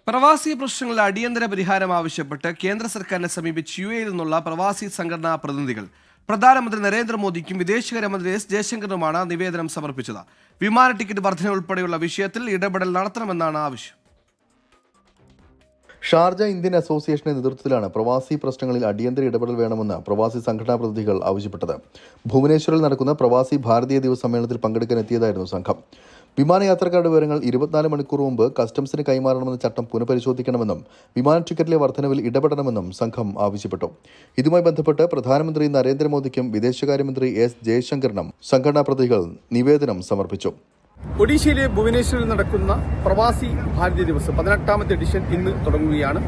പ്രവാസി പ്രശ്നങ്ങളിൽ അടിയന്തര പരിഹാരം ആവശ്യപ്പെട്ട് കേന്ദ്ര സർക്കാരിനെ സമീപിച്ച് യുഎഇയിൽ നിന്നുള്ള പ്രവാസി സംഘടനാ പ്രതിനിധികൾ പ്രധാനമന്ത്രി നരേന്ദ്രമോദിക്കും വിദേശകാര്യമന്ത്രി എസ് ജയശങ്കറിനുമാണ് നിവേദനം സമർപ്പിച്ചത്. വിമാന ടിക്കറ്റ് വർധന ഉൾപ്പെടെയുള്ള വിഷയത്തിൽ ഇടപെടൽ നടത്തണമെന്നാണ് ആവശ്യം. ഷാർജ ഇന്ത്യൻ അസോസിയേഷന്റെ നേതൃത്വത്തിലാണ് പ്രവാസി പ്രശ്നങ്ങളിൽ അടിയന്തര ഇടപെടൽ വേണമെന്ന് പ്രവാസി സംഘടനാ പ്രതിനിധികൾ ആവശ്യപ്പെട്ടത്. ഭുവനേശ്വറിൽ നടക്കുന്ന പ്രവാസി ഭാരതീയ ദിവസ് സമ്മേളനത്തിൽ പങ്കെടുക്കാൻ എത്തിയതായിരുന്നു സംഘം. വിമാനയാത്രക്കാരുടെ വിവരങ്ങൾ 24 മണിക്കൂർ മുമ്പ് കസ്റ്റംസിന് കൈമാറണമെന്ന ചട്ടം പുനഃപരിശോധിക്കണമെന്നും വിമാന ടിക്കറ്റിലെ വർധനവിൽ ഇടപെടണമെന്നും സംഘം ആവശ്യപ്പെട്ടു. ഇതുമായി ബന്ധപ്പെട്ട് പ്രധാനമന്ത്രി നരേന്ദ്രമോദിക്കും വിദേശകാര്യമന്ത്രി എസ് ജയശങ്കറിനും സംഘടനാ പ്രതിനിധികൾ നിവേദനം സമർപ്പിച്ചു. ഒഡീഷയിലെ ഭുവനേശ്വറിൽ നടക്കുന്ന പ്രവാസി ഭാരതീയ ദിവസം 18ാമത്തെ എഡിഷൻ ഇന്ന് തുടങ്ങുകയാണ്.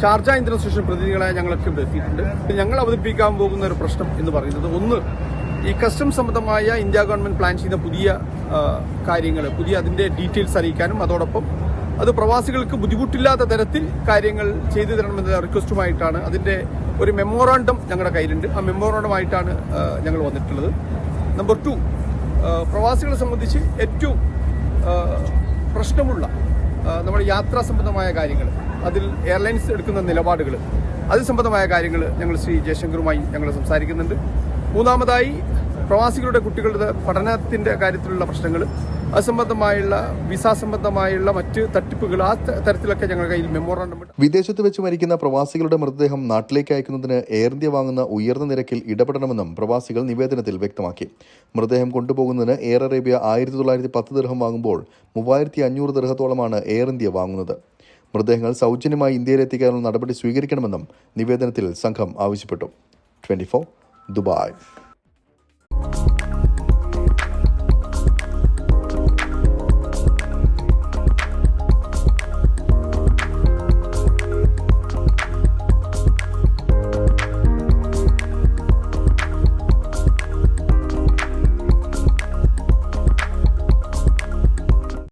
ഷാർജ ഇന്ത്യൻ അസോസിയേഷൻ പ്രതിനിധികളായ ഞങ്ങളൊക്കെ ഇവിടെ എത്തിയിട്ടുണ്ട്. ഞങ്ങൾ അവതരിപ്പിക്കാൻ പോകുന്ന ഒരു പ്രശ്നം എന്ന് പറയുന്നത്, ഒന്ന്, ഈ കസ്റ്റംസ് സംബന്ധമായ ഇന്ത്യ ഗവൺമെന്റ് പ്ലാൻ ചെയ്യുന്ന പുതിയ കാര്യങ്ങൾ, അതിന്റെ ഡീറ്റെയിൽസ് അറിയിക്കാനും അതോടൊപ്പം അത് പ്രവാസികൾക്ക് ബുദ്ധിമുട്ടില്ലാത്ത തരത്തിൽ കാര്യങ്ങൾ ചെയ്തു തരണമെന്ന റിക്വസ്റ്റുമായിട്ടാണ്. അതിന്റെ ഒരു മെമ്മോറാണ്ടം ഞങ്ങളുടെ കയ്യിലുണ്ട്. ആ മെമ്മോറാണ്ടമായിട്ടാണ് ഞങ്ങൾ വന്നിട്ടുള്ളത്. നമ്പർ 2, പ്രവാസികളെ സംബന്ധിച്ച് ഏറ്റവും പ്രശ്നമുള്ള നമ്മുടെ യാത്രാ സംബന്ധമായ കാര്യങ്ങൾ, അതിൽ എയർലൈൻസ് എടുക്കുന്ന നിലപാടുകൾ, അത് സംബന്ധമായ കാര്യങ്ങൾ ഞങ്ങൾ ശ്രീ ജയശങ്കറുമായി ഞങ്ങൾ സംസാരിക്കുന്നുണ്ട്. മൂന്നാമതായി, പ്രവാസികളുടെ കുട്ടികളുടെ പഠനത്തിന്റെ കാര്യത്തിലുള്ള പ്രശ്നങ്ങൾ, അത് സംബന്ധമായുള്ള വിസ സംബന്ധമായുള്ള മറ്റ് തട്ടിപ്പുകൾ, ആ തരത്തിലൊക്കെ ഞങ്ങളുടെ കയ്യിൽ മെമ്മോറാണ്ടം ഉണ്ട്. വിദേശത്ത് വെച്ച് മരിക്കുന്ന പ്രവാസികളുടെ മൃതദേഹം നാട്ടിലേക്ക് അയക്കുന്നതിന് എയർ ഇന്ത്യ വാങ്ങുന്ന ഉയർന്ന നിരക്കിൽ ഇടപെടണമെന്നും പ്രവാസികൾ നിവേദനത്തിൽ വ്യക്തമാക്കി. മൃതദേഹം കൊണ്ടുപോകുന്നതിന് എയർ അറേബ്യ 1910 ദിർഹം വാങ്ങുമ്പോൾ 3500 ദിർഹത്തോളമാണ് എയർ ഇന്ത്യ വാങ്ങുന്നത്. മൃതദേഹങ്ങൾ സൗജന്യമായി ഇന്ത്യയിലെത്തിക്കാനുള്ള നടപടി സ്വീകരിക്കണമെന്നും നിവേദനത്തിൽ സംഘം ആവശ്യപ്പെട്ടു. 24 ദുബായ്.